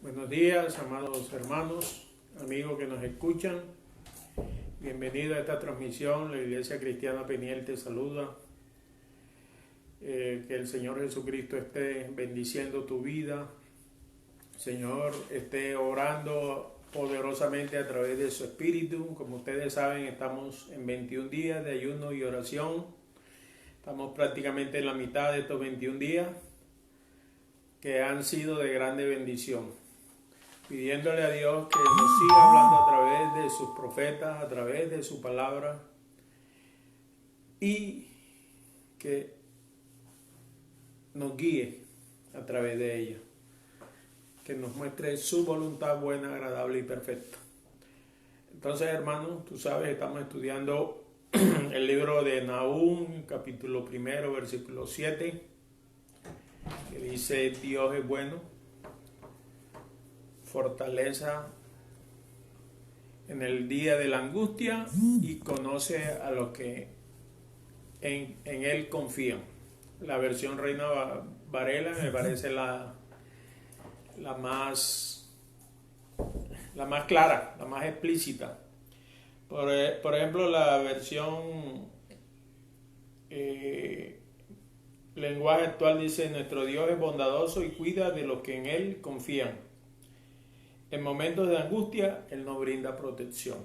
Buenos días, amados hermanos, amigos que nos escuchan. Bienvenido a esta transmisión. La Iglesia Cristiana Peniel te saluda. Que el Señor Jesucristo esté bendiciendo tu vida. Señor, esté orando poderosamente a través de su Espíritu. Como ustedes saben, estamos en 21 días de ayuno y oración. Estamos prácticamente en la mitad de estos 21 días que han sido de grande bendición, pidiéndole a Dios que nos siga hablando a través de sus profetas, a través de su palabra, y que nos guíe a través de ella, que nos muestre su voluntad buena, agradable y perfecta. Entonces, hermanos, tú sabes, estamos estudiando el libro de Nahum, capítulo 1, versículo 7, que dice: Dios es bueno, fortaleza en el día de la angustia, y conoce a los que en Él confían. La versión Reina Varela me parece la más clara, la más explícita. Por ejemplo, la versión lenguaje actual dice: nuestro Dios es bondadoso y cuida de los que en Él confían. En momentos de angustia, Él nos brinda protección.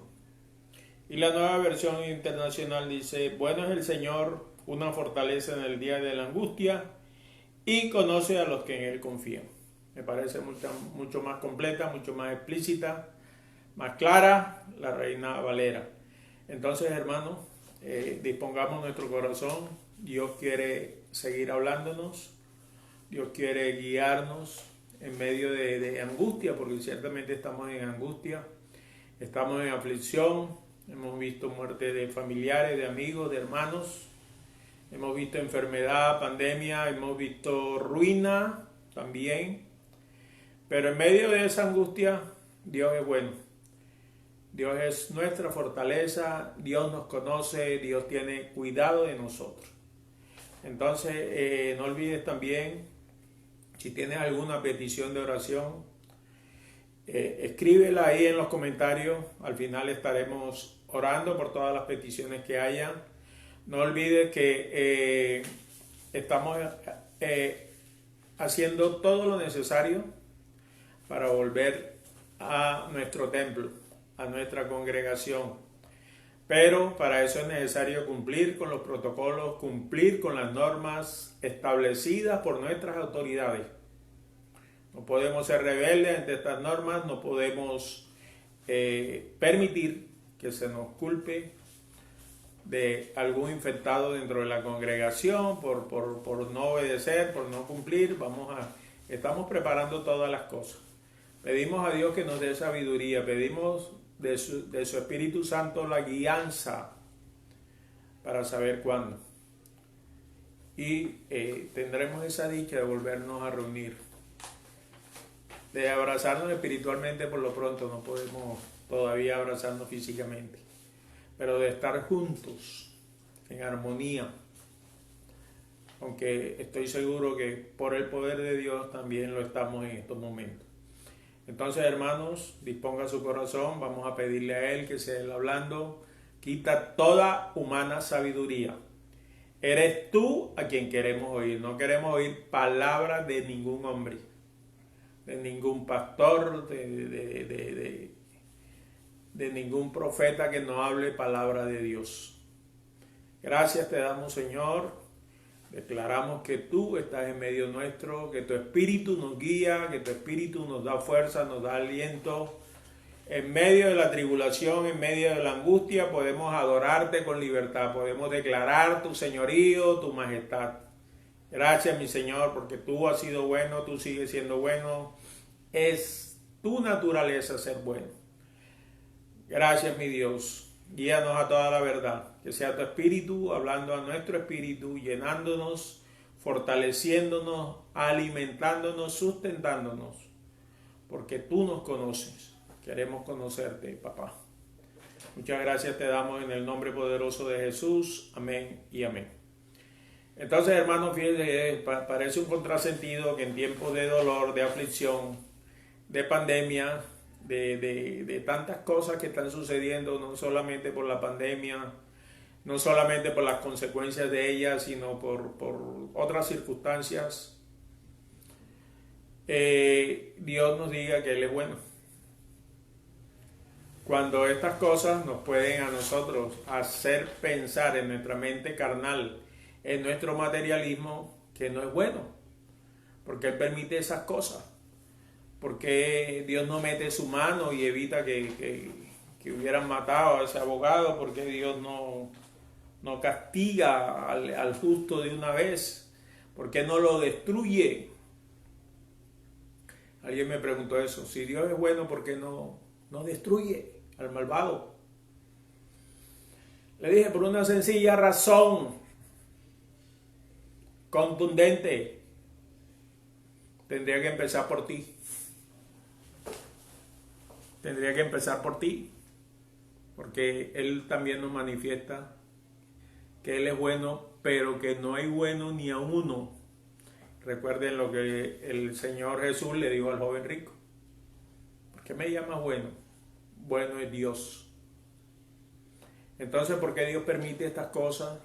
Y la nueva versión internacional dice: bueno es el Señor, una fortaleza en el día de la angustia, y conoce a los que en Él confían. Me parece mucho más completa, mucho más explícita, más clara, la Reina Valera. Entonces, hermanos, dispongamos nuestro corazón. Dios quiere seguir hablándonos, Dios quiere guiarnos en medio de angustia, porque ciertamente estamos en angustia, estamos en aflicción, hemos visto muerte de familiares, de amigos, de hermanos, hemos visto enfermedad, pandemia, hemos visto ruina también, pero en medio de esa angustia Dios es bueno, Dios es nuestra fortaleza, Dios nos conoce, Dios tiene cuidado de nosotros. Entonces, no olvides también, si tienes alguna petición de oración, escríbela ahí en los comentarios. Al final estaremos orando por todas las peticiones que haya. No olvides que estamos haciendo todo lo necesario para volver a nuestro templo, a nuestra congregación. Pero para eso es necesario cumplir con los protocolos, cumplir con las normas establecidas por nuestras autoridades. No podemos ser rebeldes ante estas normas, no podemos permitir que se nos culpe de algún infectado dentro de la congregación por no obedecer, por no cumplir. Estamos preparando todas las cosas. Pedimos a Dios que nos dé sabiduría, pedimos de su Espíritu Santo la guianza para saber cuándo. Y tendremos esa dicha de volvernos a reunir, de abrazarnos espiritualmente. Por lo pronto no podemos todavía abrazarnos físicamente, pero de estar juntos en armonía, aunque estoy seguro que por el poder de Dios también lo estamos en estos momentos. Entonces, hermanos, disponga su corazón, vamos a pedirle a Él que sea Él hablando. Quita toda humana sabiduría. Eres tú a quien queremos oír, no queremos oír palabras de ningún hombre, de ningún pastor, de ningún profeta que nos hable palabra de Dios. Gracias te damos, Señor. Declaramos que tú estás en medio nuestro, que tu Espíritu nos guía, que tu Espíritu nos da fuerza, nos da aliento. En medio de la tribulación, en medio de la angustia, podemos adorarte con libertad, podemos declarar tu señorío, tu majestad. Gracias, mi Señor, porque tú has sido bueno, tú sigues siendo bueno. Es tu naturaleza ser bueno. Gracias, mi Dios. Guíanos a toda la verdad. Que sea tu Espíritu hablando a nuestro espíritu, llenándonos, fortaleciéndonos, alimentándonos, sustentándonos. Porque tú nos conoces. Queremos conocerte, papá. Muchas gracias te damos en el nombre poderoso de Jesús. Amén y amén. Entonces, hermanos, fíjense, parece un contrasentido que en tiempos de dolor, de aflicción, de pandemia, de tantas cosas que están sucediendo, no solamente por la pandemia, no solamente por las consecuencias de ella, sino por otras circunstancias, Dios nos diga que Él es bueno. Cuando estas cosas nos pueden a nosotros hacer pensar en nuestra mente carnal, en nuestro materialismo, que no es bueno, porque Él permite esas cosas, porque Dios no mete su mano y evita que hubieran matado a ese abogado, porque Dios no castiga al justo de una vez, porque no lo destruye. Alguien me preguntó eso, si Dios es bueno, ¿por qué no destruye al malvado? Le dije, por una sencilla razón, contundente, tendría que empezar por ti. Tendría que empezar por ti, porque Él también nos manifiesta que Él es bueno, pero que no hay bueno ni a uno. Recuerden lo que el Señor Jesús le dijo al joven rico. ¿Por qué me llamas bueno? Bueno es Dios. Entonces, ¿por qué Dios permite estas cosas?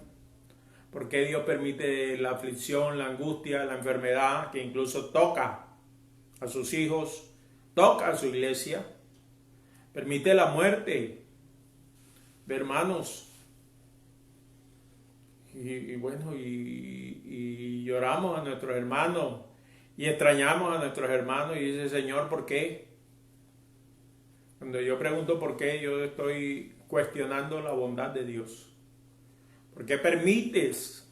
¿Por qué Dios permite la aflicción, la angustia, la enfermedad, que incluso toca a sus hijos, toca a su iglesia? Permite la muerte de hermanos. Y lloramos a nuestros hermanos y extrañamos a nuestros hermanos y dice, Señor, ¿por qué? Cuando yo pregunto por qué, yo estoy cuestionando la bondad de Dios. ¿Por qué permites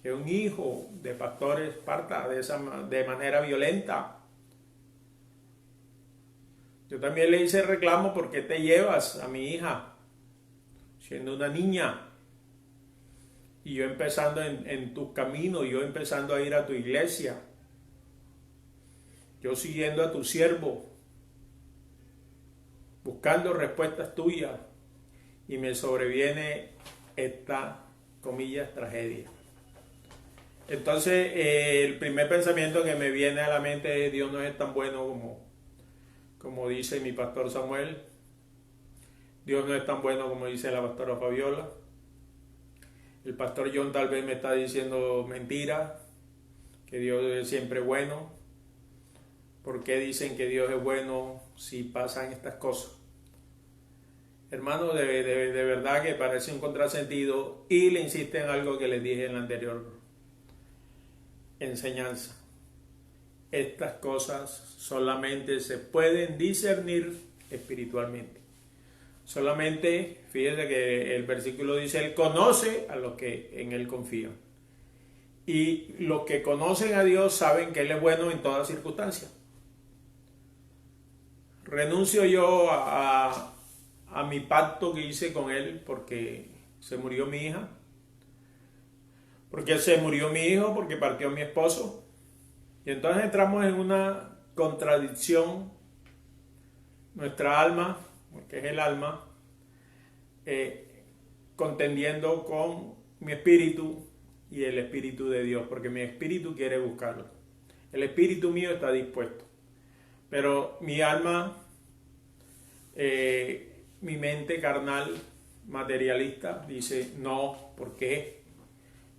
que un hijo de pastores parta de manera violenta? Yo también le hice reclamo, ¿por qué te llevas a mi hija siendo una niña? Y yo empezando en tu camino, yo empezando a ir a tu iglesia, yo siguiendo a tu siervo, buscando respuestas tuyas, y me sobreviene esta, comillas, tragedia. Entonces, el primer pensamiento que me viene a la mente es, Dios no es tan bueno como dice mi pastor Samuel. Dios no es tan bueno como dice la pastora Fabiola. El pastor John tal vez me está diciendo mentira, que Dios es siempre bueno. ¿Por qué dicen que Dios es bueno si pasan estas cosas? Hermanos, de verdad que parece un contrasentido, y le insiste en algo que les dije en la anterior enseñanza. Estas cosas solamente se pueden discernir espiritualmente. Solamente, fíjense que el versículo dice, Él conoce a los que en Él confían. Y los que conocen a Dios saben que Él es bueno en todas circunstancias. Renuncio yo a mi pacto que hice con Él porque se murió mi hija, porque se murió mi hijo, porque partió mi esposo. Y entonces entramos en una contradicción. Nuestra alma, que es el alma, contendiendo con mi espíritu y el espíritu de Dios, porque mi espíritu quiere buscarlo. El espíritu mío está dispuesto, pero mi alma, mi mente carnal, materialista, dice, no, ¿por qué?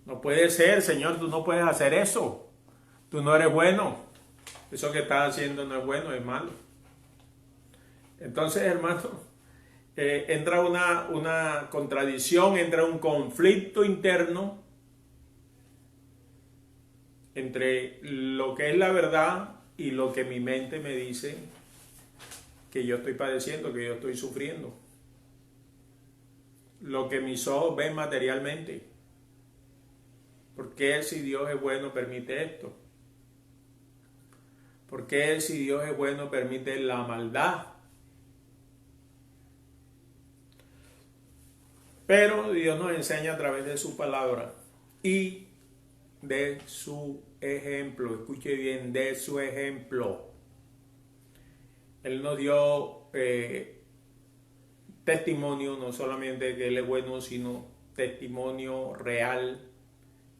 No puede ser, Señor, tú no puedes hacer eso. Tú no eres bueno. Eso que estás haciendo no es bueno, es malo. Entonces, hermano, entra una contradicción, entra un conflicto interno entre lo que es la verdad y lo que mi mente me dice que yo estoy padeciendo, que yo estoy sufriendo. Lo que mis ojos ven materialmente. ¿Por qué si Dios es bueno permite esto? ¿Por qué si Dios es bueno permite la maldad? Pero Dios nos enseña a través de su palabra y de su ejemplo. Escuche bien, de su ejemplo. Él nos dio testimonio, no solamente que Él es bueno, sino testimonio real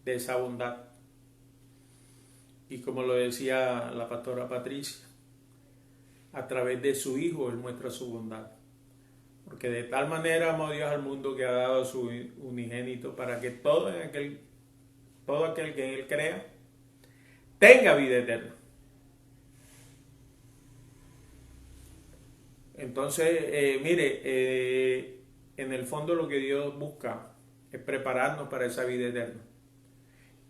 de esa bondad. Y como lo decía la pastora Patricia, a través de su Hijo Él muestra su bondad. Porque de tal manera amó Dios al mundo que ha dado a su unigénito para que todo aquel que en Él crea tenga vida eterna. Entonces, en el fondo lo que Dios busca es prepararnos para esa vida eterna.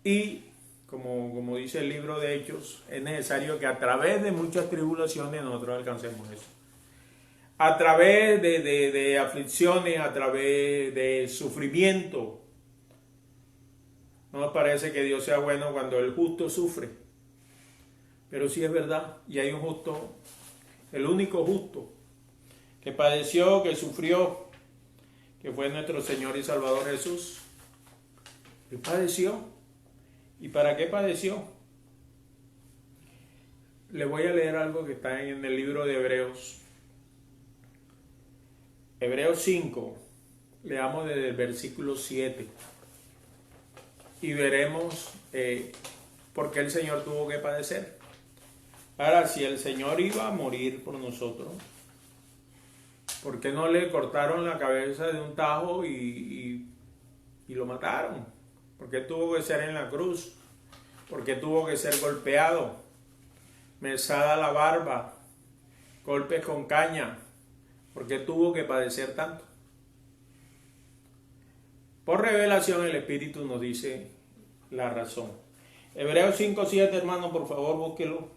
Y como dice el libro de Hechos, es necesario que a través de muchas tribulaciones nosotros alcancemos eso. A través de aflicciones, a través de sufrimiento. No nos parece que Dios sea bueno cuando el justo sufre. Pero sí es verdad. Y hay un justo, el único justo, que padeció, que sufrió, que fue nuestro Señor y Salvador Jesús. Él padeció. ¿Y para qué padeció? Le voy a leer algo que está en el libro de Hebreos. Hebreos 5, leamos desde el versículo 7 y veremos por qué el Señor tuvo que padecer. Ahora, si el Señor iba a morir por nosotros, ¿por qué no le cortaron la cabeza de un tajo y lo mataron? ¿Por qué tuvo que ser en la cruz? ¿Por qué tuvo que ser golpeado? Mesada la barba, golpes con caña. ¿Por qué tuvo que padecer tanto? Por revelación el Espíritu nos dice la razón. Hebreos 5:7, hermano, por favor, búsquelo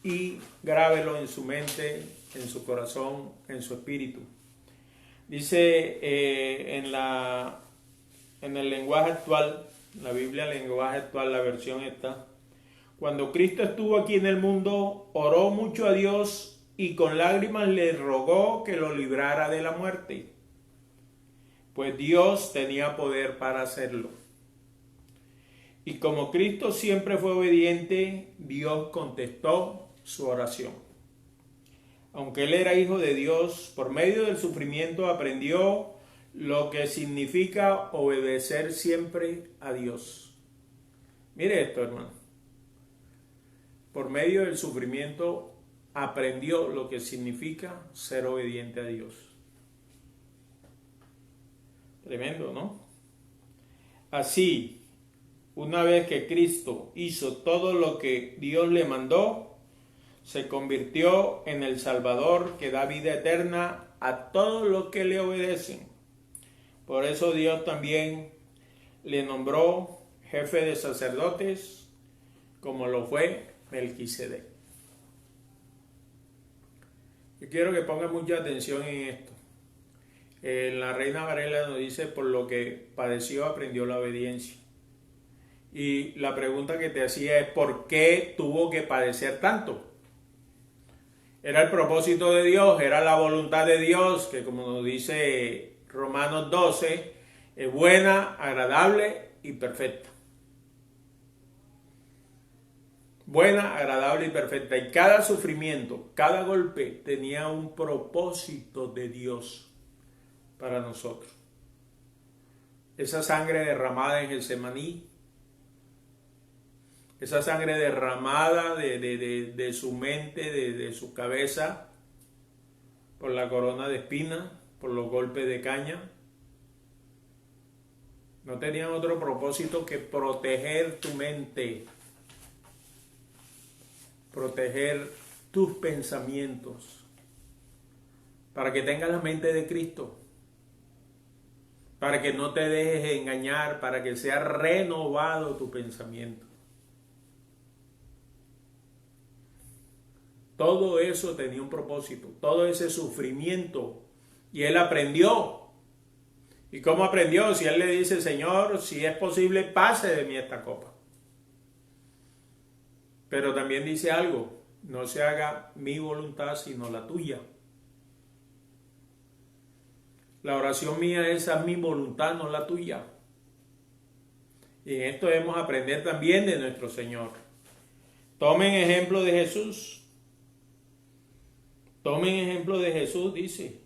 y grábelo en su mente, en su corazón, en su espíritu. Dice en el lenguaje actual, la Biblia, el lenguaje actual, la versión esta: cuando Cristo estuvo aquí en el mundo, oró mucho a Dios y con lágrimas le rogó que lo librara de la muerte, pues Dios tenía poder para hacerlo. Y como Cristo siempre fue obediente, Dios contestó su oración. Aunque Él era hijo de Dios, por medio del sufrimiento aprendió lo que significa obedecer siempre a Dios. Mire esto, hermano. Por medio del sufrimiento aprendió lo que significa ser obediente a Dios. Tremendo, ¿no? Así, una vez que Cristo hizo todo lo que Dios le mandó, se convirtió en el Salvador que da vida eterna a todos los que le obedecen. Por eso Dios también le nombró jefe de sacerdotes, como lo fue Melquisedec. Yo quiero que pongan mucha atención en esto. La Reina Varela nos dice: por lo que padeció aprendió la obediencia. Y la pregunta que te hacía es: ¿por qué tuvo que padecer tanto? Era el propósito de Dios, era la voluntad de Dios, que como nos dice Romanos 12, es buena, agradable y perfecta. Buena, agradable y perfecta. Y cada sufrimiento, cada golpe tenía un propósito de Dios para nosotros. Esa sangre derramada en Getsemaní, esa sangre derramada de su mente, de su cabeza, por la corona de espinas, por los golpes de caña, no tenían otro propósito que proteger tu mente, proteger tus pensamientos, para que tengas la mente de Cristo, para que no te dejes engañar, para que sea renovado tu pensamiento. Todo eso tenía un propósito, todo ese sufrimiento, y él aprendió. ¿Y cómo aprendió? Si él le dice: Señor, si es posible, pase de mí esta copa. Pero también dice algo: no se haga mi voluntad sino la tuya. La oración mía es: a mi voluntad, no la tuya. Y en esto debemos aprender también de nuestro Señor. Tomen ejemplo de Jesús. Tomen ejemplo de Jesús, dice.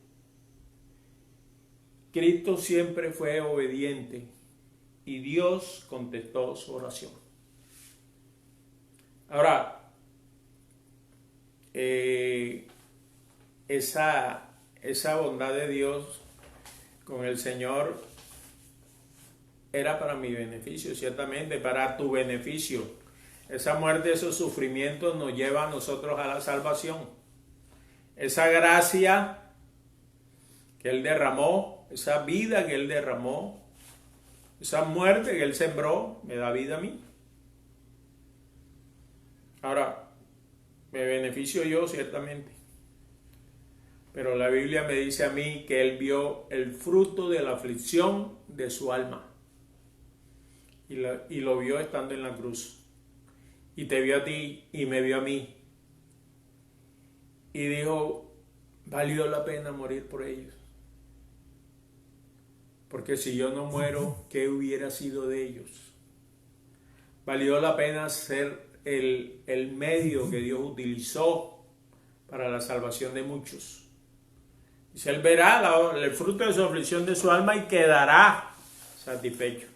Cristo siempre fue obediente y Dios contestó su oración. Ahora, esa bondad de Dios con el Señor era para mi beneficio, ciertamente, para tu beneficio. Esa muerte, esos sufrimientos nos llevan a nosotros a la salvación. Esa gracia que Él derramó, esa vida que Él derramó, esa muerte que Él sembró, me da vida a mí. Ahora, me beneficio yo ciertamente, pero la Biblia me dice a mí que Él vio el fruto de la aflicción de su alma y lo vio estando en la cruz, y te vio a ti y me vio a mí y dijo, valió la pena morir por ellos, porque si yo no muero, ¿qué hubiera sido de ellos? Valió la pena ser el medio que Dios utilizó para la salvación de muchos. Dice, Él verá el fruto de su aflicción de su alma y quedará satisfecho.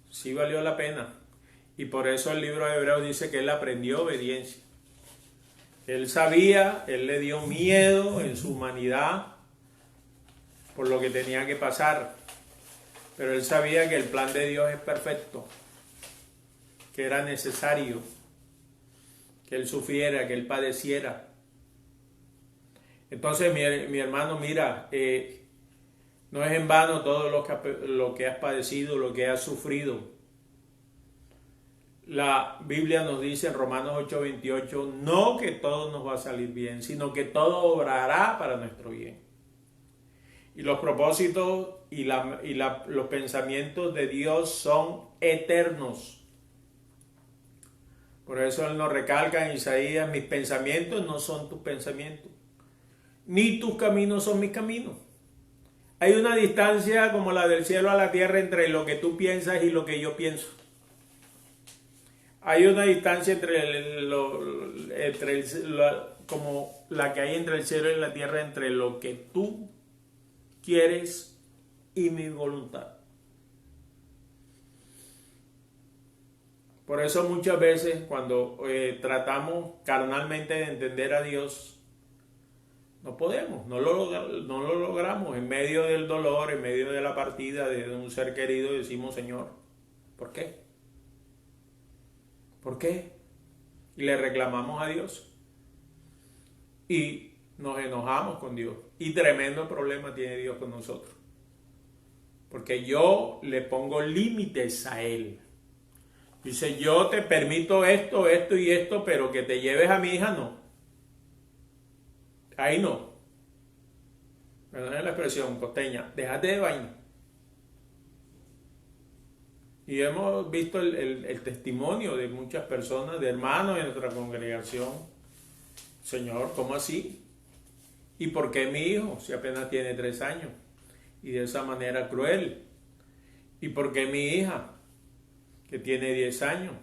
Sí valió la pena. Y por eso el libro de Hebreos dice que Él aprendió obediencia. Él sabía, Él le dio miedo en su humanidad por lo que tenía que pasar. Pero Él sabía que el plan de Dios es perfecto, que era necesario que Él sufriera, que Él padeciera. Entonces, mi hermano, mira, no es en vano todo lo que has padecido, lo que has sufrido. La Biblia nos dice en Romanos 8:28, no que todo nos va a salir bien, sino que todo obrará para nuestro bien. Y los propósitos y los pensamientos de Dios son eternos. Por eso Él nos recalca en Isaías, mis pensamientos no son tus pensamientos, ni tus caminos son mis caminos. Hay una distancia como la del cielo a la tierra entre lo que tú piensas y lo que yo pienso. Hay una distancia como la que hay entre el cielo y la tierra, entre lo que tú quieres y mi voluntad. Por eso muchas veces cuando tratamos carnalmente de entender a Dios, no podemos, no lo logramos. En medio del dolor, en medio de la partida de un ser querido, decimos, Señor, ¿por qué? ¿Por qué? Y le reclamamos a Dios. Y nos enojamos con Dios. Y tremendo problema tiene Dios con nosotros. Porque yo le pongo límites a Él. Dice, yo te permito esto, esto y esto, pero que te lleves a mi hija, no. Ahí no. Perdón la expresión costeña. Déjate de vaina. Y hemos visto el testimonio de muchas personas, de hermanos en nuestra congregación. Señor, ¿cómo así? ¿Y por qué mi hijo, si apenas tiene 3 años? Y de esa manera cruel. ¿Y por qué mi hija, que tiene 10 años?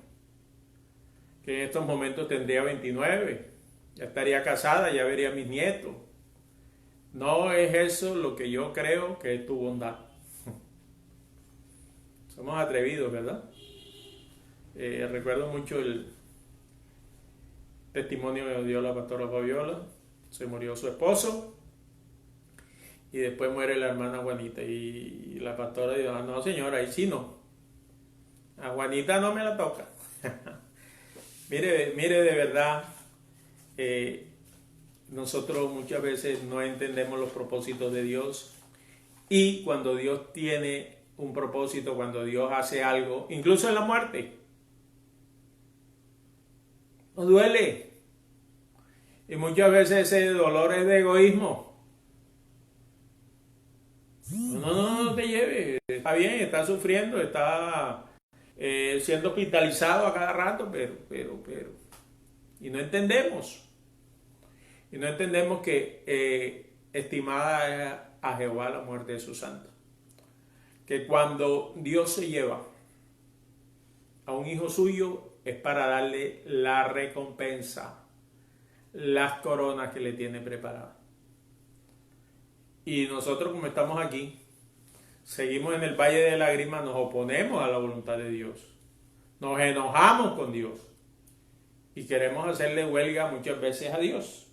Que en estos momentos tendría 29. Ya estaría casada, ya vería a mis nietos. No es eso lo que yo creo que es tu bondad. Somos atrevidos, ¿verdad? Recuerdo mucho el testimonio que dio la pastora Fabiola. Se murió su esposo y después muere la hermana Juanita. Y la pastora dijo, no señora, ahí sí no. A Juanita no me la toca. mire de verdad, nosotros muchas veces no entendemos los propósitos de Dios. Y cuando Dios tiene un propósito, cuando Dios hace algo, incluso en la muerte, nos duele. Y muchas veces ese dolor es de egoísmo. No te lleves. Está bien, está sufriendo, está siendo hospitalizado a cada rato, pero. Y no entendemos. Y no entendemos que estimada es a Jehová la muerte de sus santos. Que cuando Dios se lleva a un hijo suyo es para darle la recompensa, las coronas que le tiene preparadas. Y nosotros, como estamos aquí, seguimos en el valle de lágrimas, nos oponemos a la voluntad de Dios, nos enojamos con Dios y queremos hacerle huelga muchas veces a Dios.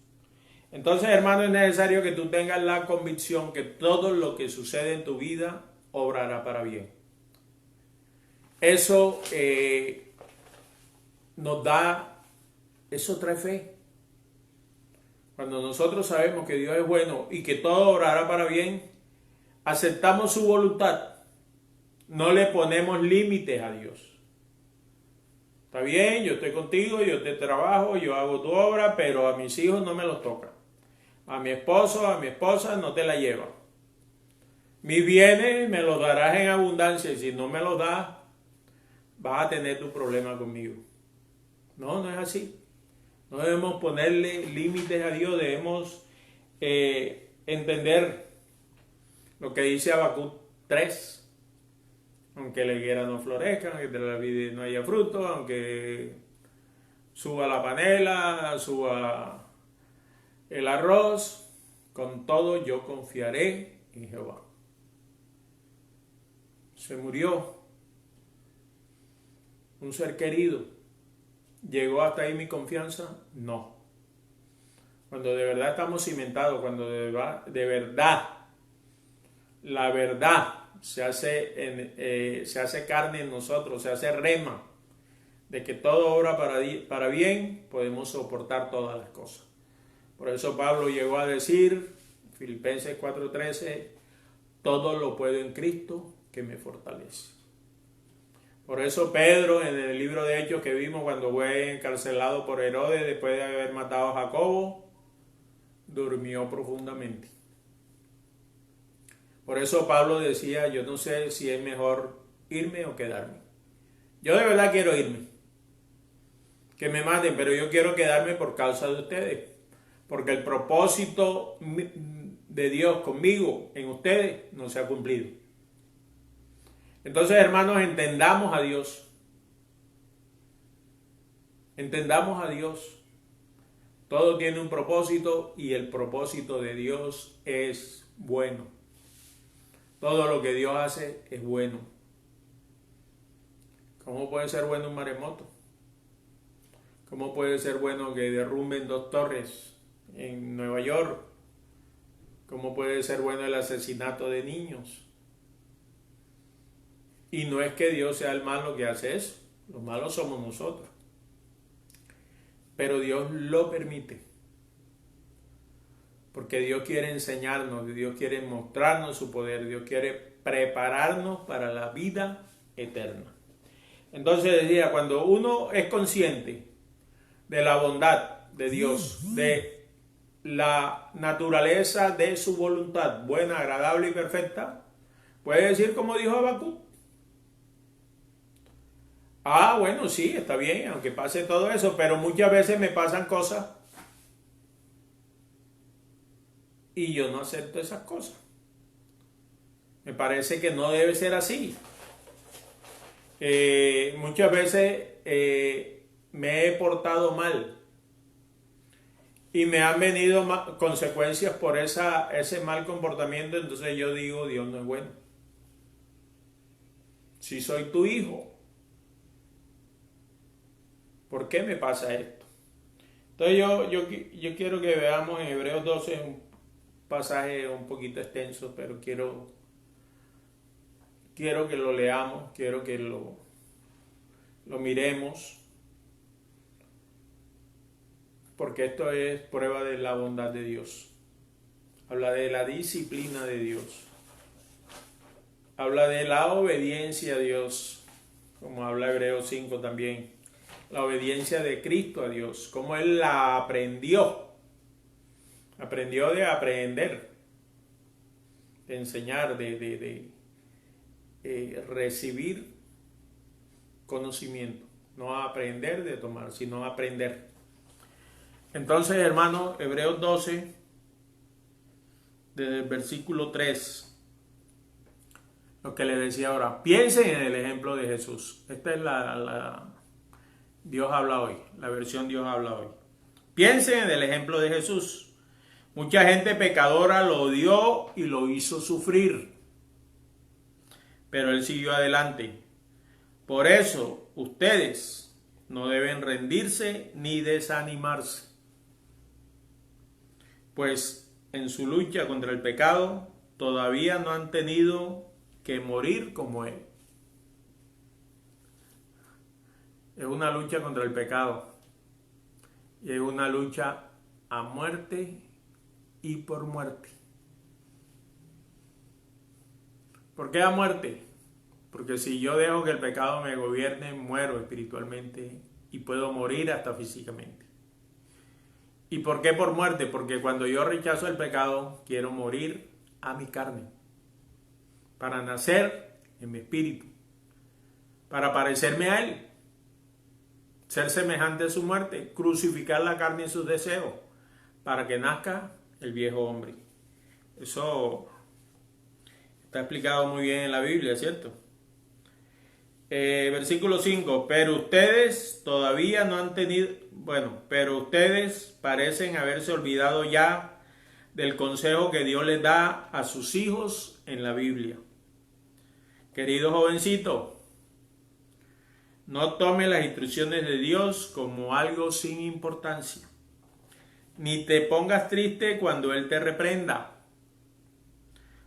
Entonces, hermano, es necesario que tú tengas la convicción que todo lo que sucede en tu vida obrará para bien. Eso eso trae fe. Cuando nosotros sabemos que Dios es bueno y que todo obrará para bien, aceptamos su voluntad. No le ponemos límites a Dios. Está bien, yo estoy contigo, yo te trabajo, yo hago tu obra, pero a mis hijos no me los toca. A mi esposo, a mi esposa no te la lleva. Mis bienes me los darás en abundancia y si no me los das, vas a tener tu problema conmigo. No, no es así. No debemos ponerle límites a Dios, debemos entender lo que dice Habacuc 3. Aunque la higuera no florezca, aunque de la vid no haya fruto, aunque suba la panela, suba el arroz, con todo yo confiaré en Jehová. Se murió un ser querido. ¿Llegó hasta ahí mi confianza? No. Cuando de verdad estamos cimentados, cuando de verdad, la verdad se hace carne en nosotros, se hace rema, de que todo obra para bien, podemos soportar todas las cosas. Por eso Pablo llegó a decir, Filipenses 4:13, todo lo puedo en Cristo que me fortalece. Por eso Pedro, en el libro de Hechos que vimos cuando fue encarcelado por Herodes después de haber matado a Jacobo, durmió profundamente. Por eso Pablo decía, yo no sé si es mejor irme o quedarme. Yo de verdad quiero irme. Que me maten, pero yo quiero quedarme por causa de ustedes. Porque el propósito de Dios conmigo, en ustedes, no se ha cumplido. Entonces, hermanos, entendamos a Dios. Entendamos a Dios. Todo tiene un propósito y el propósito de Dios es bueno. Todo lo que Dios hace es bueno. ¿Cómo puede ser bueno un maremoto? ¿Cómo puede ser bueno que derrumben 2 torres en Nueva York? ¿Cómo puede ser bueno el asesinato de niños? Y no es que Dios sea el malo que hace eso. Los malos somos nosotros. Pero Dios lo permite. Porque Dios quiere enseñarnos, Dios quiere mostrarnos su poder, Dios quiere prepararnos para la vida eterna. Entonces decía, cuando uno es consciente de la bondad de Dios, de la naturaleza de su voluntad, buena, agradable y perfecta, puede decir como dijo Habacuc. Bueno, sí, está bien, aunque pase todo eso, pero muchas veces me pasan cosas y yo no acepto esas cosas. Me parece que no debe ser así. Muchas veces me he portado mal y me han venido consecuencias por ese mal comportamiento, entonces yo digo, Dios no es bueno. Si soy tu hijo, ¿por qué me pasa esto? Entonces yo quiero que veamos en Hebreos 12 un pasaje un poquito extenso, pero quiero que lo leamos, quiero que lo miremos, porque esto es prueba de la bondad de Dios. Habla de la disciplina de Dios. Habla de la obediencia a Dios, como habla Hebreos 5 también. La obediencia de Cristo a Dios, como Él la aprendió. Aprendió de aprender, de enseñar, de recibir conocimiento. No aprender de tomar, sino aprender. Entonces, hermano, Hebreos 12, desde el versículo 3, lo que le decía ahora, piensen en el ejemplo de Jesús. Esta es la Dios habla hoy, la versión Dios habla hoy. Piensen en el ejemplo de Jesús. Mucha gente pecadora lo odió y lo hizo sufrir, pero Él siguió adelante. Por eso, ustedes no deben rendirse ni desanimarse. pues en su lucha contra el pecado todavía no han tenido que morir como Él. Es una lucha contra el pecado y es una lucha a muerte y por muerte. ¿Por qué a muerte? Porque si yo dejo que el pecado me gobierne, muero espiritualmente y puedo morir hasta físicamente. ¿Y por qué por muerte? Porque cuando yo rechazo el pecado, quiero morir a mi carne, para nacer en mi espíritu, para parecerme a Él, ser semejante a su muerte, crucificar la carne y sus deseos, para que nazca el viejo hombre. Eso está explicado muy bien en la Biblia, ¿cierto? Versículo 5, pero ustedes todavía no han tenido, pero ustedes parecen haberse olvidado ya del consejo que Dios les da a sus hijos en la Biblia. Querido jovencito, no tome las instrucciones de Dios como algo sin importancia, ni te pongas triste cuando Él te reprenda,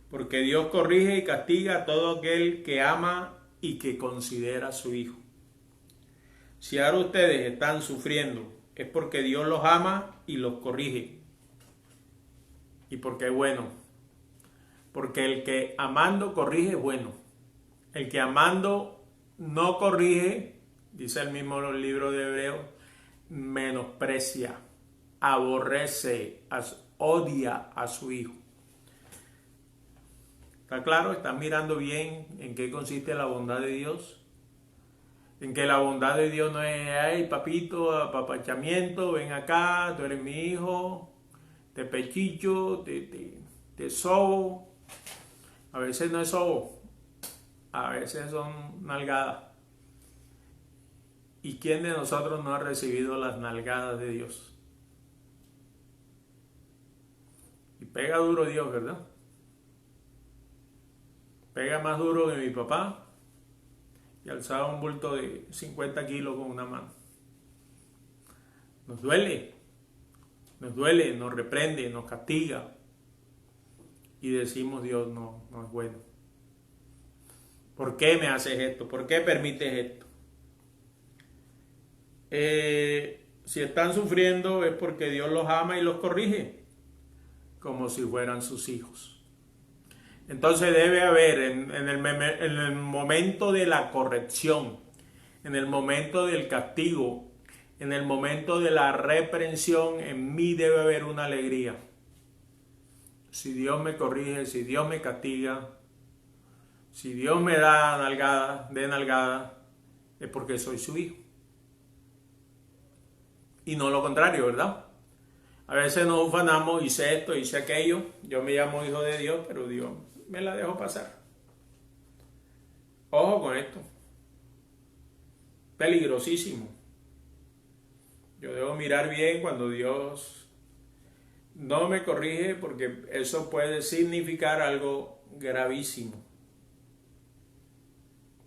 porque Dios corrige y castiga a todo aquel que ama y que considera a su hijo. Si ahora ustedes están sufriendo, es porque Dios los ama y los corrige. Y porque es bueno. Porque el que amando corrige es bueno. El que amando no corrige, dice el mismo libro de Hebreos, menosprecia, aborrece, odia a su hijo. ¿Está claro? ¿Están mirando bien en qué consiste la bondad de Dios? En que la bondad de Dios no es, ay, papito, apapachamiento, ven acá, tú eres mi hijo, te pechicho, te sobo. A veces no es sobo, a veces son nalgadas. ¿Y quién de nosotros no ha recibido las nalgadas de Dios? Y pega duro Dios, ¿verdad? Pega más duro que mi papá y alzaba un bulto de 50 kilos con una mano. Nos duele, nos reprende, nos castiga y decimos, Dios no es bueno. ¿Por qué me haces esto? ¿Por qué permites esto? Si están sufriendo es porque Dios los ama y los corrige como si fueran sus hijos. Entonces debe haber en el momento de la corrección, en el momento del castigo, en el momento de la reprensión, en mí debe haber una alegría. Si Dios me corrige, si Dios me castiga, si Dios me da nalgada, es porque soy su hijo. Y no lo contrario, ¿verdad? A veces nos ufanamos, hice esto, hice aquello, yo me llamo hijo de Dios, pero Dios me la dejo pasar. Ojo con esto. Peligrosísimo. Yo debo mirar bien cuando Dios no me corrige, porque eso puede significar algo gravísimo.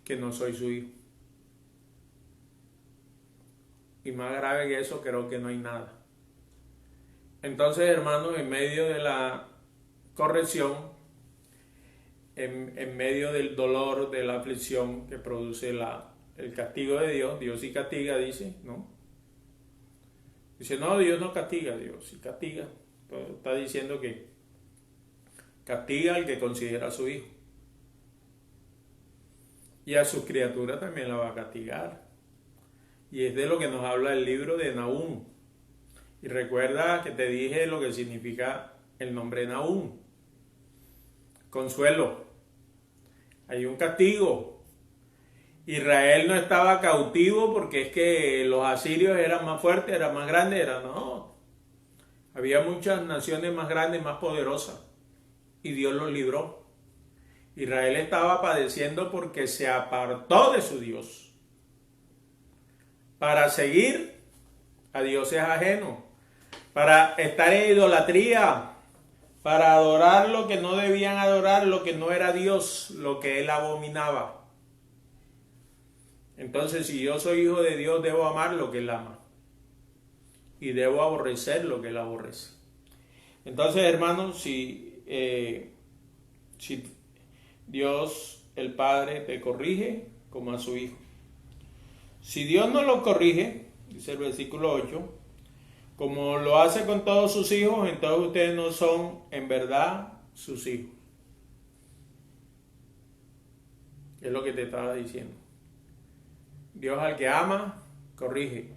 Que no soy su hijo. Y más grave que eso, creo que no hay nada. Entonces, hermanos, en medio de la corrección, en medio del dolor, de la aflicción que produce el castigo de Dios, Dios sí castiga, dice, ¿no? Dice, no, Dios no castiga, Dios sí castiga. Pero está diciendo que castiga al que considera a su hijo. Y a sus criaturas también la va a castigar. Y es de lo que nos habla el libro de Nahum. Y recuerda que te dije lo que significa el nombre Nahum. Consuelo. Hay un castigo. Israel no estaba cautivo porque es que los asirios eran más fuertes, eran más grandes, no. Había muchas naciones más grandes, más poderosas. Y Dios los libró. Israel estaba padeciendo porque se apartó de su Dios para seguir a dioses ajenos, para estar en idolatría, para adorar lo que no debían adorar, lo que no era Dios, lo que él abominaba. Entonces, si yo soy hijo de Dios, debo amar lo que él ama y debo aborrecer lo que él aborrece. Entonces, hermanos, si Dios, el Padre, te corrige como a su Hijo. Si Dios no lo corrige, dice el versículo 8, como lo hace con todos sus hijos, entonces ustedes no son en verdad sus hijos. Es lo que te estaba diciendo. Dios al que ama, corrige.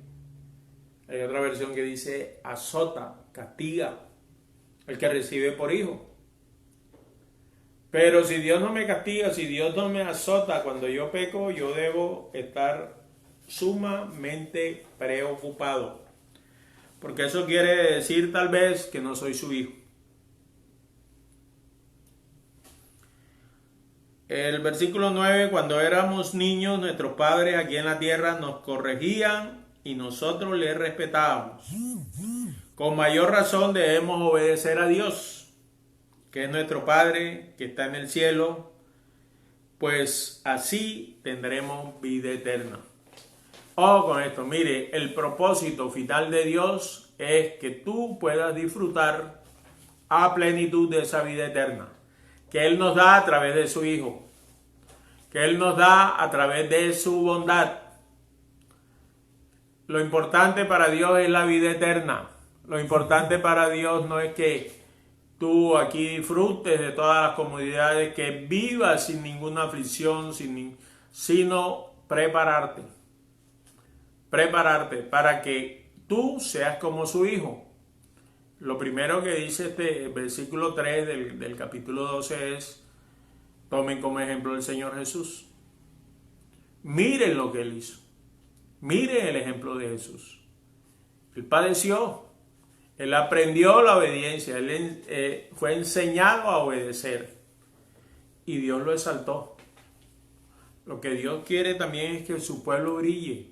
Hay otra versión que dice azota, castiga, el que recibe por hijo. Pero si Dios no me castiga, si Dios no me azota cuando yo peco, yo debo estar sumamente preocupado. Porque eso quiere decir tal vez que no soy su hijo. El versículo 9, cuando éramos niños, nuestros padres aquí en la tierra nos corregían y nosotros les respetábamos. Con mayor razón debemos obedecer a Dios, que es nuestro Padre, que está en el cielo, pues así tendremos vida eterna. Ojo con esto, mire, el propósito final de Dios es que tú puedas disfrutar a plenitud de esa vida eterna, que Él nos da a través de su Hijo, que Él nos da a través de su bondad. Lo importante para Dios es la vida eterna. Lo importante para Dios no es que tú aquí disfrutes de todas las comodidades, que vivas sin ninguna aflicción, sino prepararte para que tú seas como su hijo. Lo primero que dice este versículo 3 del capítulo 12 es: tomen como ejemplo el Señor Jesús. Miren lo que Él hizo. Miren el ejemplo de Jesús. Él padeció. Él aprendió la obediencia. Él fue enseñado a obedecer. Y Dios lo exaltó. Lo que Dios quiere también es que su pueblo brille.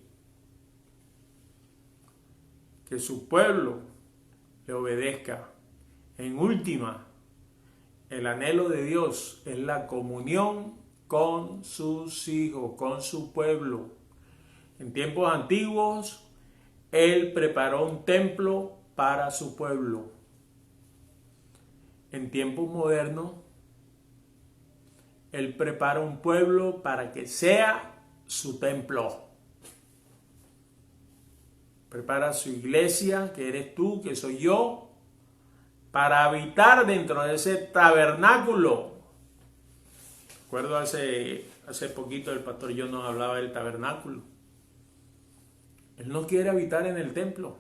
Que su pueblo le obedezca. En última, el anhelo de Dios es la comunión con sus hijos, con su pueblo. En tiempos antiguos, Él preparó un templo para su pueblo. En tiempos modernos, Él prepara un pueblo para que sea su templo. Prepara su iglesia, que eres tú, que soy yo, para habitar dentro de ese tabernáculo. Recuerdo hace poquito el pastor John nos hablaba del tabernáculo. Él no quiere habitar en el templo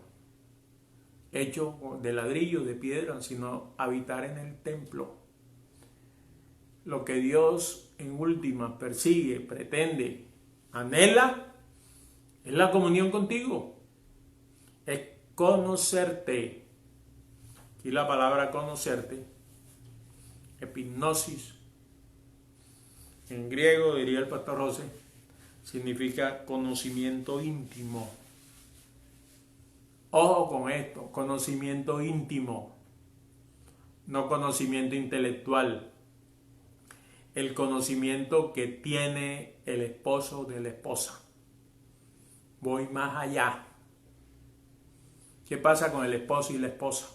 hecho de ladrillo, de piedra, sino habitar en el templo. Lo que Dios en última persigue, pretende, anhela, es la comunión contigo. Es conocerte. Aquí la palabra conocerte, epignosis, en griego diría el pastor José, significa conocimiento íntimo. Ojo con esto, conocimiento íntimo, no conocimiento intelectual. El conocimiento que tiene el esposo de la esposa. Voy más allá. ¿Qué pasa con el esposo y la esposa?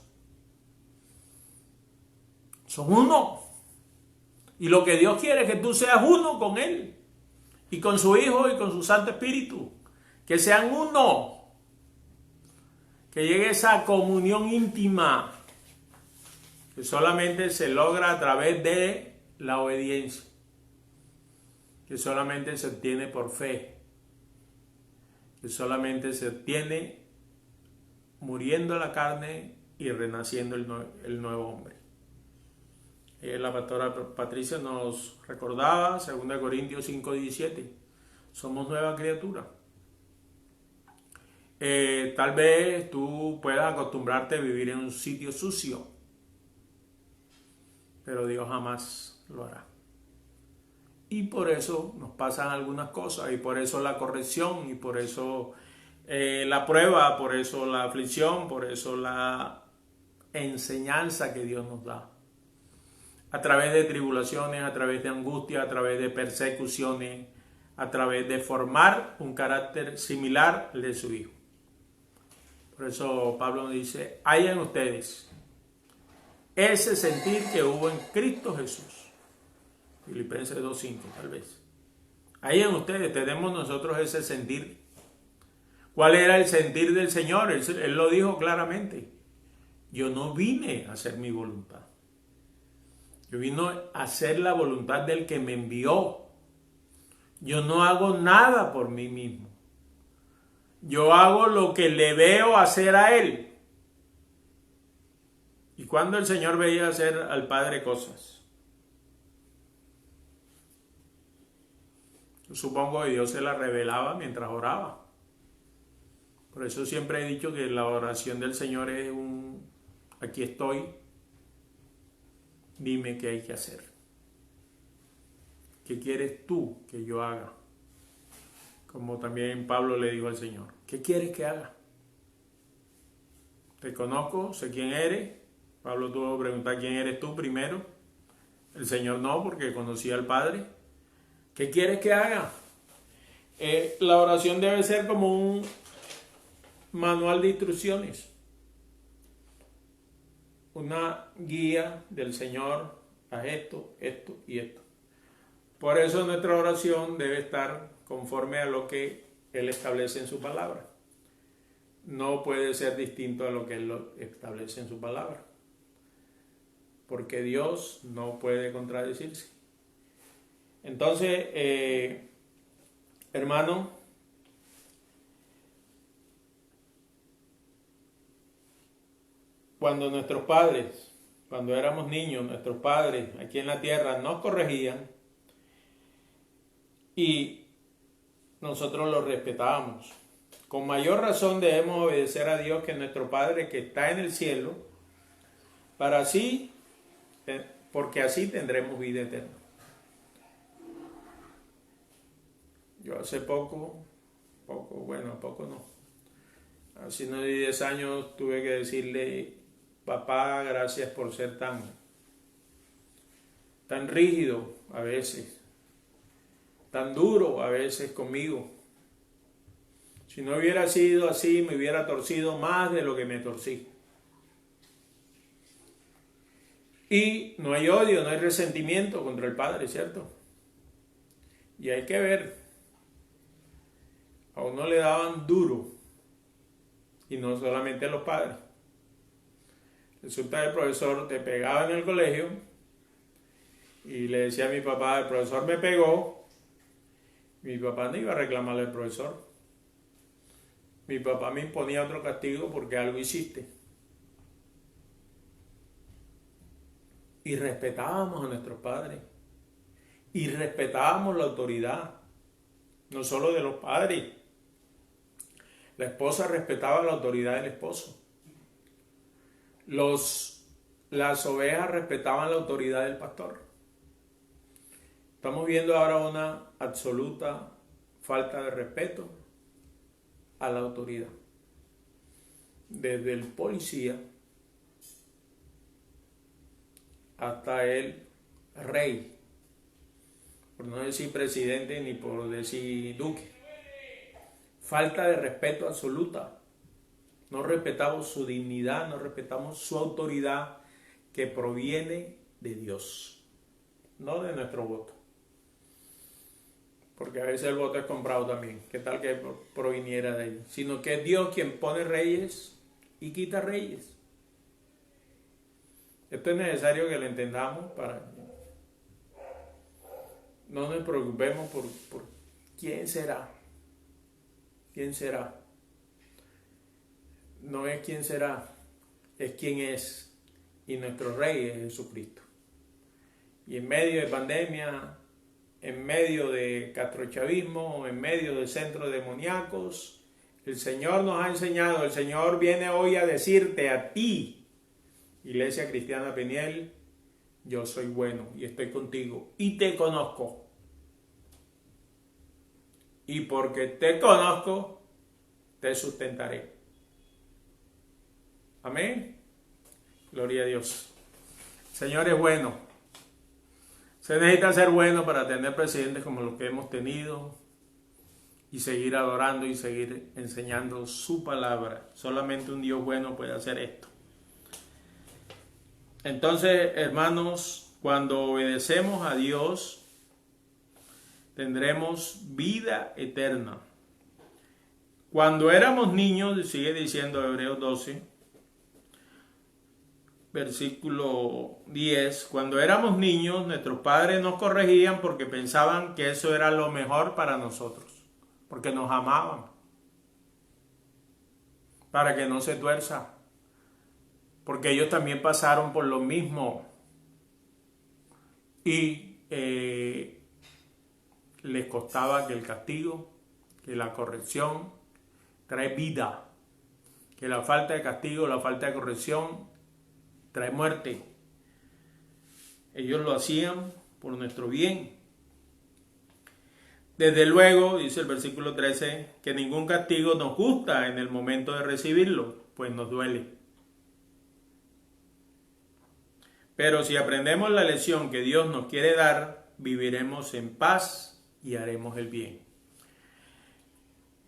Son uno. Y lo que Dios quiere es que tú seas uno con Él. Y con su Hijo y con su Santo Espíritu. Que sean uno. Que llegue esa comunión íntima. Que solamente se logra a través de la obediencia. Que solamente se obtiene por fe. Que solamente se obtiene muriendo la carne y renaciendo el nuevo hombre. La pastora Patricia nos recordaba, 2 Corintios 5:17, somos nueva criatura. Tal vez tú puedas acostumbrarte a vivir en un sitio sucio, pero Dios jamás lo hará. Y por eso nos pasan algunas cosas, y por eso la corrección, y por eso la prueba, por eso la aflicción, por eso la enseñanza que Dios nos da. A través de tribulaciones, a través de angustia, a través de persecuciones, a través de formar un carácter similar al de su Hijo. Por eso Pablo nos dice, hay en ustedes ese sentir que hubo en Cristo Jesús. Filipenses 2:5 tal vez. Ahí en ustedes tenemos nosotros ese sentir. ¿Cuál era el sentir del Señor? Él lo dijo claramente. Yo no vine a hacer mi voluntad. Yo vine a hacer la voluntad del que me envió. Yo no hago nada por mí mismo. Yo hago lo que le veo hacer a Él. ¿Y cuando el Señor veía hacer al Padre cosas? Yo supongo que Dios se la revelaba mientras oraba. Por eso siempre he dicho que la oración del Señor es aquí estoy, dime qué hay que hacer. ¿Qué quieres tú que yo haga? Como también Pablo le dijo al Señor, ¿qué quieres que haga? Te conozco, sé quién eres. Pablo tuvo que preguntar quién eres tú primero. El Señor no, porque conocía al Padre. ¿Qué quieres que haga? La oración debe ser como un manual de instrucciones. Una guía del Señor a esto, esto y esto. Por eso nuestra oración debe estar conforme a lo que Él establece en su palabra. No puede ser distinto a lo que Él establece en su palabra. Porque Dios no puede contradecirse. Entonces, hermano, cuando nuestros padres, cuando éramos niños, nuestros padres aquí en la tierra nos corregían y nosotros los respetábamos. Con mayor razón debemos obedecer a Dios, que es nuestro Padre que está en el cielo, porque así tendremos vida eterna. Yo hace poco no, hace unos 10 años tuve que decirle, papá, gracias por ser tan rígido a veces, tan duro a veces conmigo. Si no hubiera sido así, me hubiera torcido más de lo que me torcí. Y no hay odio, no hay resentimiento contra el Padre, ¿cierto? Y hay que ver, a uno le daban duro, y no solamente a los padres. Resulta que el profesor te pegaba en el colegio, y le decía a mi papá, el profesor me pegó. Mi papá no iba a reclamarle al profesor. Mi papá me imponía otro castigo porque algo hiciste. Y respetábamos a nuestros padres. Y respetábamos la autoridad. No solo de los padres. La esposa respetaba la autoridad del esposo. Las ovejas respetaban la autoridad del pastor. Estamos viendo ahora una absoluta falta de respeto a la autoridad. Desde el policía hasta el rey, por no decir presidente ni por decir duque. Falta de respeto absoluta. No respetamos su dignidad, no respetamos su autoridad que proviene de Dios, no de nuestro voto. Porque a veces el voto es comprado también. ¿Qué tal que proviniera de él? Sino que es Dios quien pone reyes y quita reyes. Esto es necesario que lo entendamos para no nos preocupemos por quién será. ¿Quién será? No es quién será, es quién es. Y nuestro rey es Jesucristo. Y en medio de pandemia, en medio de castrochavismo, en medio de centros demoníacos, el Señor nos ha enseñado, el Señor viene hoy a decirte a ti, Iglesia Cristiana Peniel, yo soy bueno y estoy contigo y te conozco. Y porque te conozco, te sustentaré. Amén. Gloria a Dios. Señor es bueno. Se necesita ser bueno para tener presidentes como los que hemos tenido y seguir adorando y seguir enseñando su palabra. Solamente un Dios bueno puede hacer esto. Entonces, hermanos, cuando obedecemos a Dios, tendremos vida eterna. Cuando éramos niños, sigue diciendo Hebreos 12, versículo 10, cuando éramos niños, nuestros padres nos corregían porque pensaban que eso era lo mejor para nosotros, porque nos amaban, para que no se tuerza, porque ellos también pasaron por lo mismo y les costaba que el castigo, que la corrección trae vida, que la falta de castigo, la falta de corrección trae muerte. Ellos lo hacían por nuestro bien. Desde luego, dice el versículo 13, que ningún castigo nos gusta en el momento de recibirlo, pues nos duele. Pero si aprendemos la lección que Dios nos quiere dar, viviremos en paz y haremos el bien.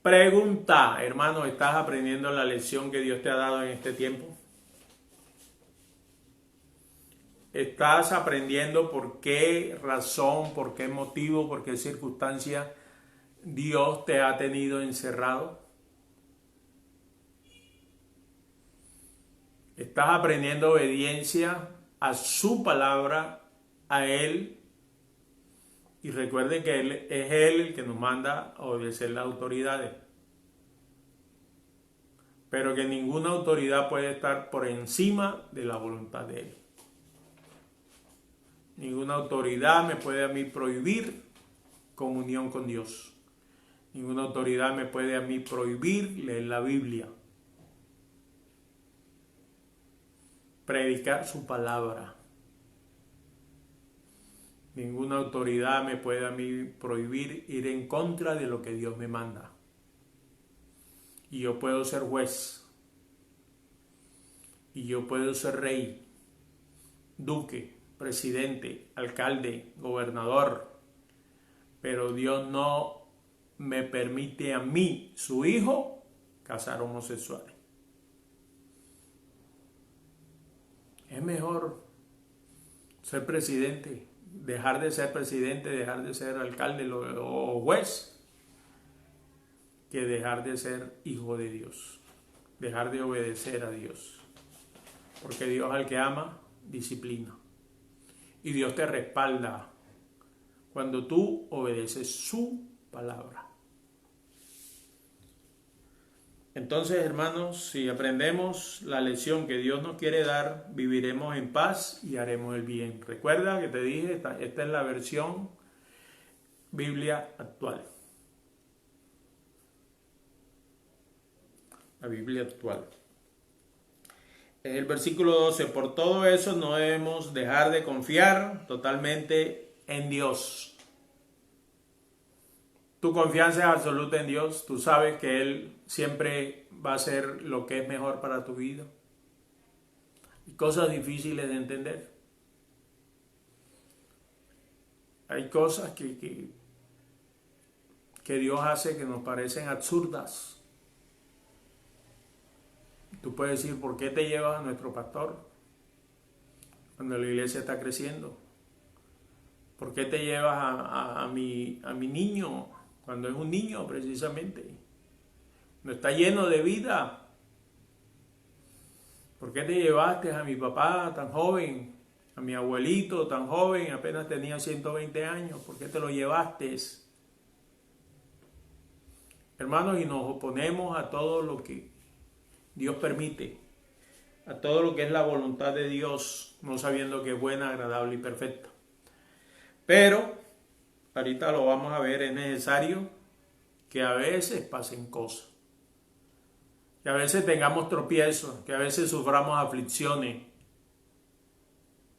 Pregunta, hermano, ¿estás aprendiendo la lección que Dios te ha dado en este tiempo? ¿Estás aprendiendo por qué razón, por qué motivo, por qué circunstancia Dios te ha tenido encerrado? ¿Estás aprendiendo obediencia a su palabra, a Él? Y recuerden que es Él el que nos manda a obedecer las autoridades. Pero que ninguna autoridad puede estar por encima de la voluntad de Él. Ninguna autoridad me puede a mí prohibir comunión con Dios. Ninguna autoridad me puede a mí prohibir leer la Biblia. Predicar su palabra. Ninguna autoridad me puede a mí prohibir ir en contra de lo que Dios me manda. Y yo puedo ser juez. Y yo puedo ser rey, duque, presidente, alcalde, gobernador. Pero Dios no me permite a mí, su hijo, casar homosexuales. Es mejor ser presidente, dejar de ser presidente, dejar de ser alcalde o juez, que dejar de ser hijo de Dios, dejar de obedecer a Dios. Porque Dios al que ama, disciplina. Y Dios te respalda cuando tú obedeces su palabra. Entonces, hermanos, si aprendemos la lección que Dios nos quiere dar, viviremos en paz y haremos el bien. Recuerda que te dije, esta es la versión Biblia actual. La Biblia actual. En el versículo 12, por todo eso no debemos dejar de confiar totalmente en Dios. Tu confianza es absoluta en Dios. Tú sabes que Él siempre va a hacer lo que es mejor para tu vida. Y cosas difíciles de entender. Hay cosas que Dios hace que nos parecen absurdas. Tú puedes decir, ¿por qué te llevas a nuestro pastor cuando la iglesia está creciendo? ¿Por qué te llevas a mi niño cuando es un niño precisamente? No está lleno de vida. ¿Por qué te llevaste a mi papá tan joven, a mi abuelito tan joven, apenas tenía 120 años? ¿Por qué te lo llevaste? Hermanos, y nos oponemos a todo lo que Dios permite, a todo lo que es la voluntad de Dios, no sabiendo que es buena, agradable y perfecta. Pero, ahorita lo vamos a ver, es necesario que a veces pasen cosas, que a veces tengamos tropiezos, que a veces suframos aflicciones,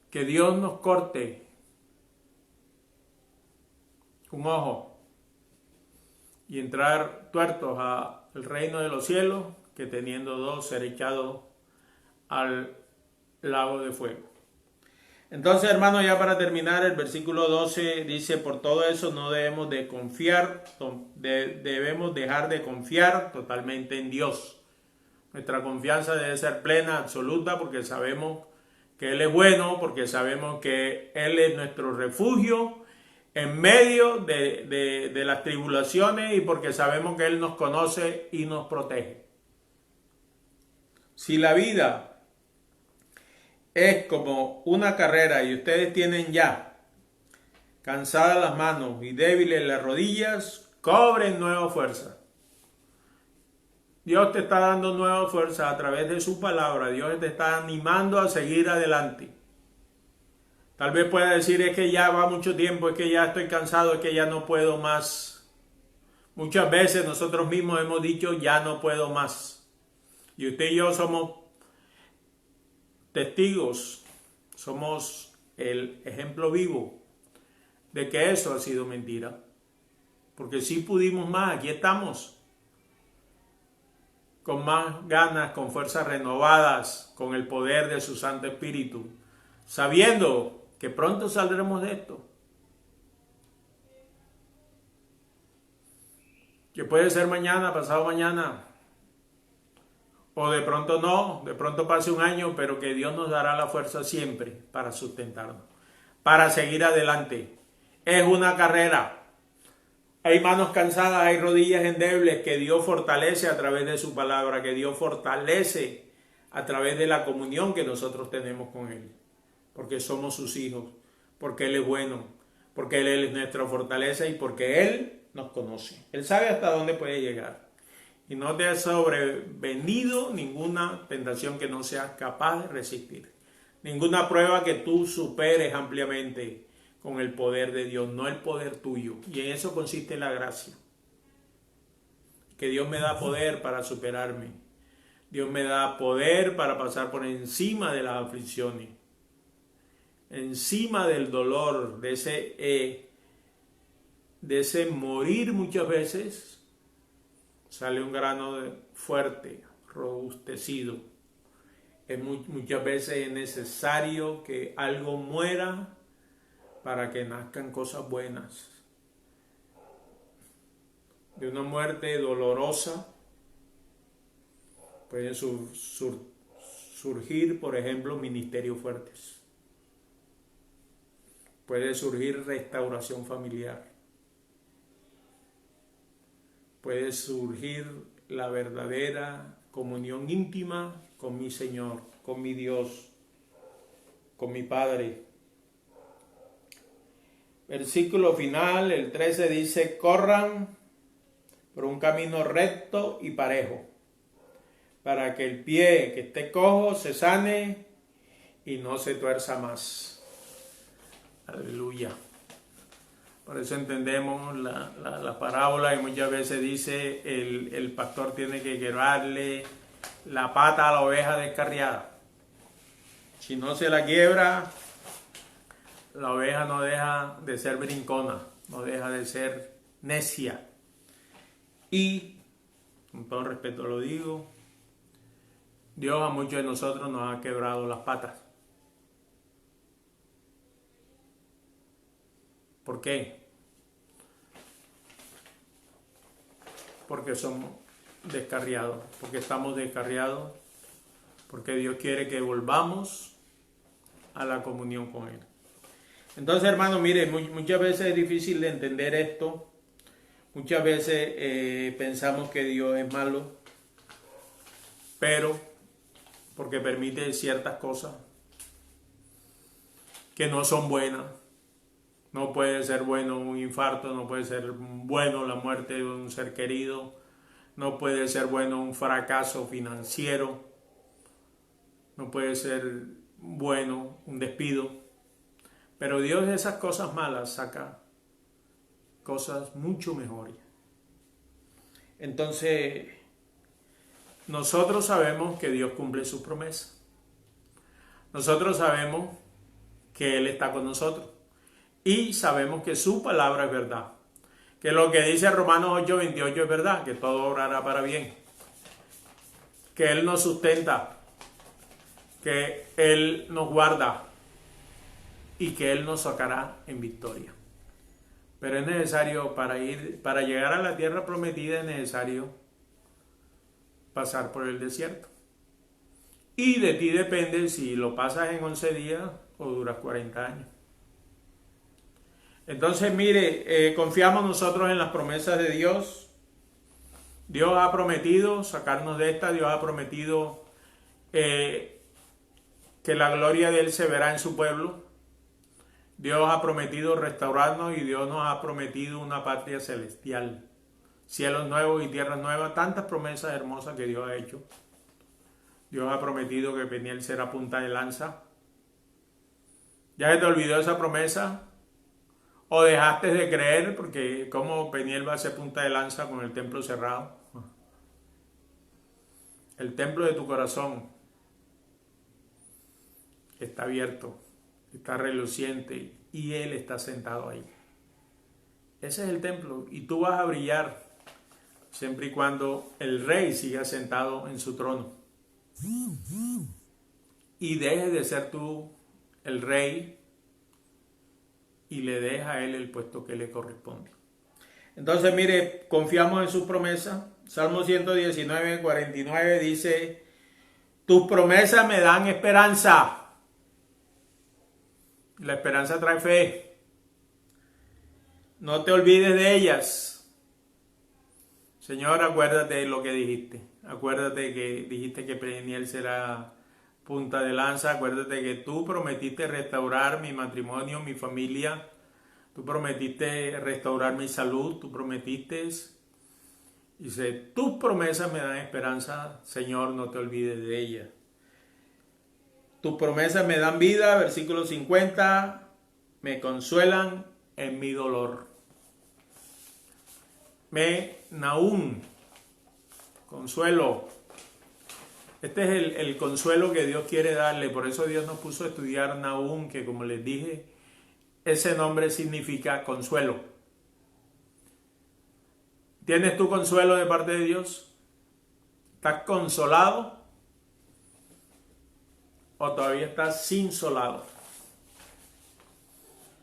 que Dios nos corte un ojo y entrar tuertos al reino de los cielos, que teniendo dos ser echados al lago de fuego. Entonces, hermanos, ya para terminar, el versículo 12 dice, por todo eso no debemos de confiar, debemos dejar de confiar totalmente en Dios. Nuestra confianza debe ser plena, absoluta, porque sabemos que Él es bueno, porque sabemos que Él es nuestro refugio en medio de las tribulaciones y porque sabemos que Él nos conoce y nos protege. Si la vida es como una carrera y ustedes tienen ya cansadas las manos y débiles las rodillas, cobren nueva fuerza. Dios te está dando nueva fuerza a través de su palabra. Dios te está animando a seguir adelante. Tal vez pueda decir, es que ya va mucho tiempo, es que ya estoy cansado, es que ya no puedo más. Muchas veces nosotros mismos hemos dicho, ya no puedo más. Y usted y yo somos testigos, somos el ejemplo vivo de que eso ha sido mentira. Porque si pudimos más, aquí estamos. Con más ganas, con fuerzas renovadas, con el poder de su Santo Espíritu, sabiendo que pronto saldremos de esto. Que puede ser mañana, pasado mañana, o de pronto no, de pronto pase un año, pero que Dios nos dará la fuerza siempre para sustentarnos, para seguir adelante. Es una carrera. Hay manos cansadas, hay rodillas endebles que Dios fortalece a través de su palabra, que Dios fortalece a través de la comunión que nosotros tenemos con Él. Porque somos sus hijos, porque Él es bueno, porque Él es nuestra fortaleza y porque Él nos conoce. Él sabe hasta dónde puede llegar. Y no te ha sobrevenido ninguna tentación que no seas capaz de resistir. Ninguna prueba que tú superes ampliamente con el poder de Dios, no el poder tuyo. Y en eso consiste la gracia. Que Dios me da poder para superarme. Dios me da poder para pasar por encima de las aflicciones. Encima del dolor, de ese morir muchas veces, sale un grano fuerte, robustecido. Muchas veces es necesario que algo muera para que nazcan cosas buenas. De una muerte dolorosa pueden surgir, por ejemplo, ministerios fuertes. Puede surgir restauración familiar. Puede surgir la verdadera comunión íntima con mi Señor, con mi Dios, con mi Padre. Versículo final, el 13 dice, corran por un camino recto y parejo, para que el pie que esté cojo se sane y no se tuerza más. Aleluya. Por eso entendemos la parábola y muchas veces dice el pastor tiene que quebrarle la pata a la oveja descarriada. Si no se la quiebra, la oveja no deja de ser brincona, no deja de ser necia. Y, con todo respeto lo digo, Dios a muchos de nosotros nos ha quebrado las patas. ¿Por qué? Porque somos descarriados, porque estamos descarriados, porque Dios quiere que volvamos a la comunión con Él. Entonces, hermanos, mire, muchas veces es difícil de entender esto. Muchas veces pensamos que Dios es malo, pero porque permite ciertas cosas que no son buenas. No puede ser bueno un infarto, no puede ser bueno la muerte de un ser querido, no puede ser bueno un fracaso financiero, no puede ser bueno un despido. Pero Dios de esas cosas malas saca cosas mucho mejores. Entonces, nosotros sabemos que Dios cumple sus promesas. Nosotros sabemos que Él está con nosotros. Y sabemos que su palabra es verdad. Que lo que dice Romanos 8:28 es verdad, que todo obrará para bien. Que Él nos sustenta, que Él nos guarda y que Él nos sacará en victoria. Pero es necesario, para llegar a la tierra prometida, es necesario pasar por el desierto. Y de ti depende si lo pasas en 11 días o duras 40 años. Entonces, mire, confiamos nosotros en las promesas de Dios. Dios ha prometido sacarnos de esta. Dios ha prometido que la gloria de Él se verá en su pueblo. Dios ha prometido restaurarnos y Dios nos ha prometido una patria celestial. Cielos nuevos y tierras nuevas. Tantas promesas hermosas que Dios ha hecho. Dios ha prometido que Peniel será punta de lanza. ¿Ya se te olvidó esa promesa? ¿O dejaste de creer? Porque ¿cómo Peniel va a ser punta de lanza con el templo cerrado? El templo de tu corazón está abierto, está reluciente y Él está sentado ahí. Ese es el templo y tú vas a brillar siempre y cuando el rey siga sentado en su trono. Y dejes de ser tú el rey y le deja a Él el puesto que le corresponde. Entonces, mire, confiamos en sus promesas. Salmo 119, 49 dice: tus promesas me dan esperanza. La esperanza trae fe. No te olvides de ellas. Señor, acuérdate de lo que dijiste. Acuérdate que dijiste que Peniel será punta de lanza. Acuérdate que tú prometiste restaurar mi matrimonio, mi familia. Tú prometiste restaurar mi salud. Tú prometiste. Dice, tus promesas me dan esperanza. Señor, no te olvides de ellas. Tus promesas me dan vida. Versículo 50. Me consuelan en mi dolor. Nahum, consuelo. Este es el consuelo que Dios quiere darle. Por eso Dios nos puso a estudiar Nahum, que como les dije, ese nombre significa consuelo. ¿Tienes tu consuelo de parte de Dios? ¿Estás consolado? ¿O todavía estás sinsolado?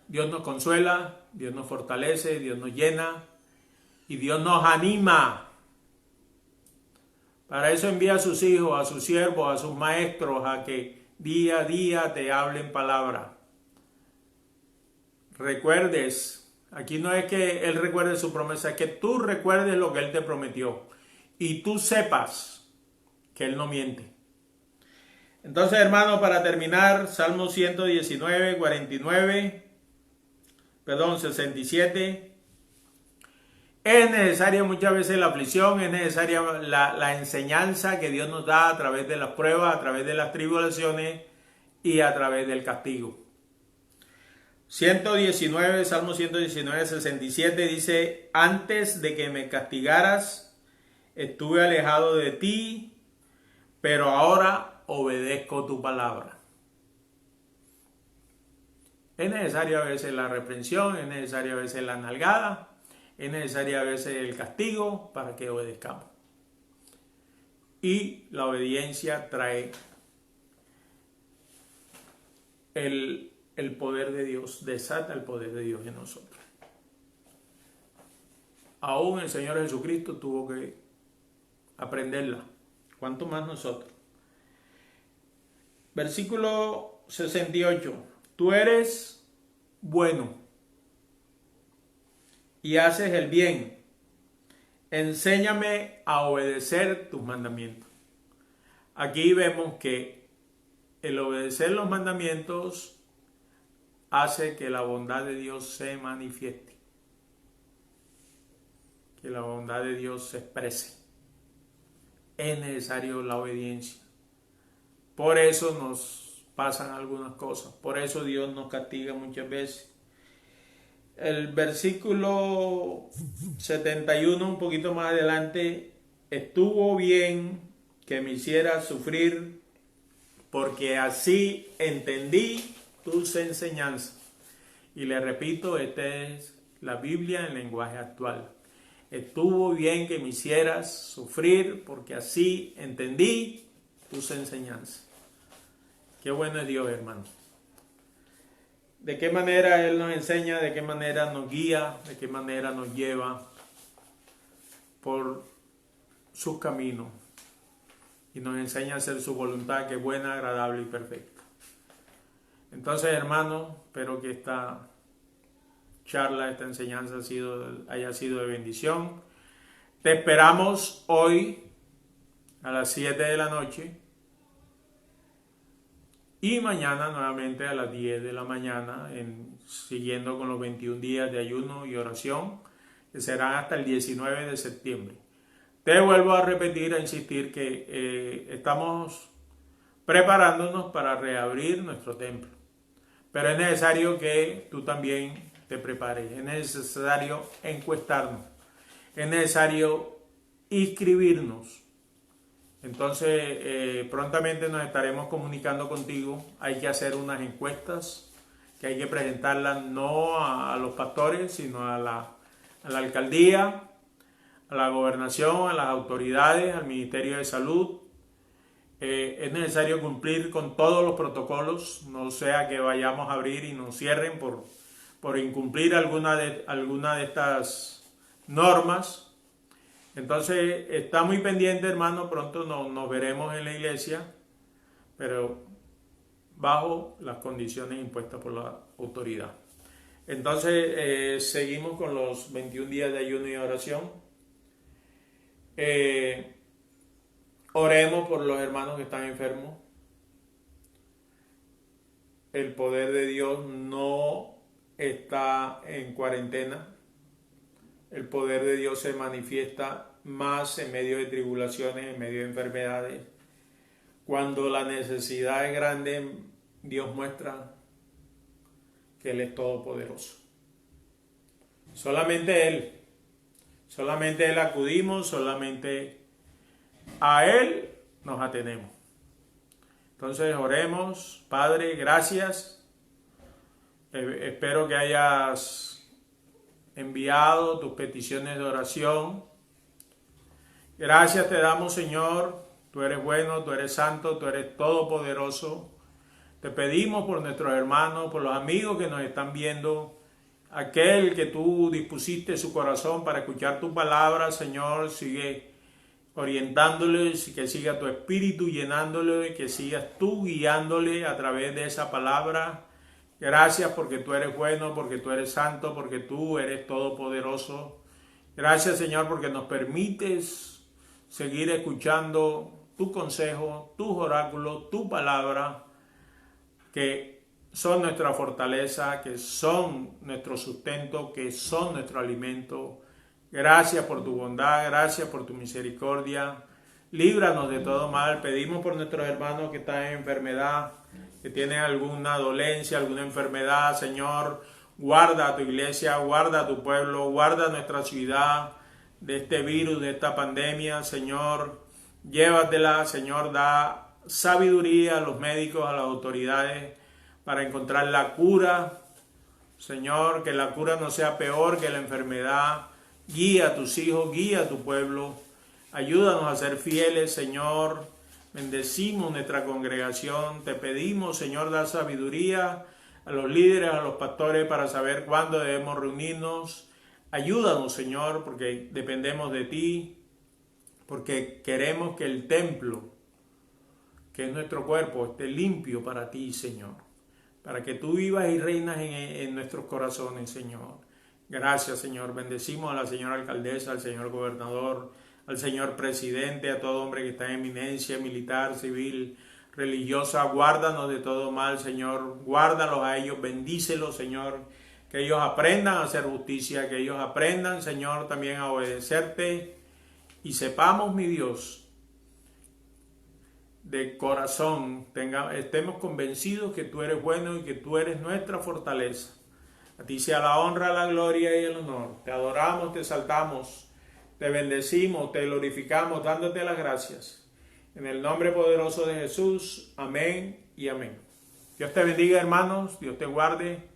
Dios nos consuela, Dios nos fortalece, Dios nos llena y Dios nos anima. Para eso envía a sus hijos, a sus siervos, a sus maestros, a que día a día te hablen palabra. Recuerdes, aquí no es que Él recuerde su promesa, es que tú recuerdes lo que Él te prometió y tú sepas que Él no miente. Entonces, hermano, para terminar, Salmo 119, 67. Es necesaria muchas veces la aflicción, es necesaria la enseñanza que Dios nos da a través de las pruebas, a través de las tribulaciones y a través del castigo. Salmo 119, 67 dice: antes de que me castigaras, estuve alejado de ti, pero ahora obedezco tu palabra. Es necesaria a veces la reprensión, es necesaria a veces la nalgada, es necesaria a veces el castigo para que obedezcamos. Y la obediencia trae el poder de Dios, desata el poder de Dios en nosotros. Aún el Señor Jesucristo tuvo que aprenderla. ¿Cuánto más nosotros? Versículo 68. Tú eres bueno y haces el bien. Enséñame a obedecer tus mandamientos. Aquí vemos que el obedecer los mandamientos hace que la bondad de Dios se manifieste, que la bondad de Dios se exprese. Es necesario la obediencia. Por eso nos pasan algunas cosas, por eso Dios nos castiga muchas veces. El versículo 71, un poquito más adelante: estuvo bien que me hicieras sufrir, porque así entendí tus enseñanzas. Y le repito, esta es la Biblia en lenguaje actual. Estuvo bien que me hicieras sufrir, porque así entendí tus enseñanzas. Qué bueno es Dios, hermano. De qué manera Él nos enseña, de qué manera nos guía, de qué manera nos lleva por sus caminos. y nos enseña a hacer su voluntad, que es buena, agradable y perfecta. Entonces, hermanos, espero que esta charla, esta enseñanza haya sido de bendición. Te esperamos hoy a las 7 de la noche y mañana nuevamente a las 10 de la mañana, siguiendo con los 21 días de ayuno y oración, que serán hasta el 19 de septiembre. Te vuelvo a repetir, a insistir que estamos preparándonos para reabrir nuestro templo. Pero es necesario que tú también te prepares, es necesario encuestarnos, es necesario inscribirnos. Entonces, prontamente nos estaremos comunicando contigo. Hay que hacer unas encuestas que hay que presentarlas no a los pastores, sino a la alcaldía, a la gobernación, a las autoridades, al Ministerio de Salud. Es necesario cumplir con todos los protocolos, no sea que vayamos a abrir y nos cierren por incumplir alguna de estas normas. Entonces, está muy pendiente, hermano, pronto nos veremos en la iglesia, pero bajo las condiciones impuestas por la autoridad. Entonces, seguimos con los 21 días de ayuno y oración. Oremos por los hermanos que están enfermos. El poder de Dios no está en cuarentena. El poder de Dios se manifiesta más en medio de tribulaciones, en medio de enfermedades. Cuando la necesidad es grande, Dios muestra que Él es todopoderoso. Solamente Él acudimos, solamente a Él nos atenemos. Entonces oremos. Padre, gracias. Espero que hayas enviado tus peticiones de oración. Gracias te damos, Señor. Tú eres bueno, tú eres santo, tú eres todopoderoso. Te pedimos por nuestros hermanos, por los amigos que nos están viendo, aquel que tú dispusiste su corazón para escuchar tu palabra, Señor, sigue orientándole, que siga tu espíritu llenándole, que sigas tú guiándole a través de esa palabra. Gracias porque tú eres bueno, porque tú eres santo, porque tú eres todopoderoso. Gracias, Señor, porque nos permites seguir escuchando tu consejo, tus oráculos, tu palabra, que son nuestra fortaleza, que son nuestro sustento, que son nuestro alimento. Gracias por tu bondad, gracias por tu misericordia. Líbranos de todo mal. Pedimos por nuestros hermanos que están en enfermedad, que tienen alguna dolencia, alguna enfermedad. Señor, guarda a tu iglesia, guarda a tu pueblo, guarda a nuestra ciudad de este virus, de esta pandemia. Señor, llévatela. Señor, da sabiduría a los médicos, a las autoridades para encontrar la cura. Señor, que la cura no sea peor que la enfermedad. Guía a tus hijos, guía a tu pueblo. Ayúdanos a ser fieles, Señor. Bendecimos nuestra congregación. Te pedimos, Señor, dar sabiduría a los líderes, a los pastores para saber cuándo debemos reunirnos. Ayúdanos, Señor, porque dependemos de ti, porque queremos que el templo, que es nuestro cuerpo, esté limpio para ti, Señor, para que tú vivas y reinas en nuestros corazones, Señor. Gracias, Señor. Bendecimos a la señora alcaldesa, al señor gobernador, al señor presidente, a todo hombre que está en eminencia, militar, civil, religiosa. Guárdanos de todo mal, Señor. Guárdalos a ellos, bendícelos, Señor. Que ellos aprendan a hacer justicia, que ellos aprendan, Señor, también a obedecerte. Y sepamos, mi Dios, de corazón, estemos convencidos que tú eres bueno y que tú eres nuestra fortaleza. A ti sea la honra, la gloria y el honor. Te adoramos, te exaltamos, te bendecimos, te glorificamos, dándote las gracias. En el nombre poderoso de Jesús, amén y amén. Dios te bendiga, hermanos, Dios te guarde.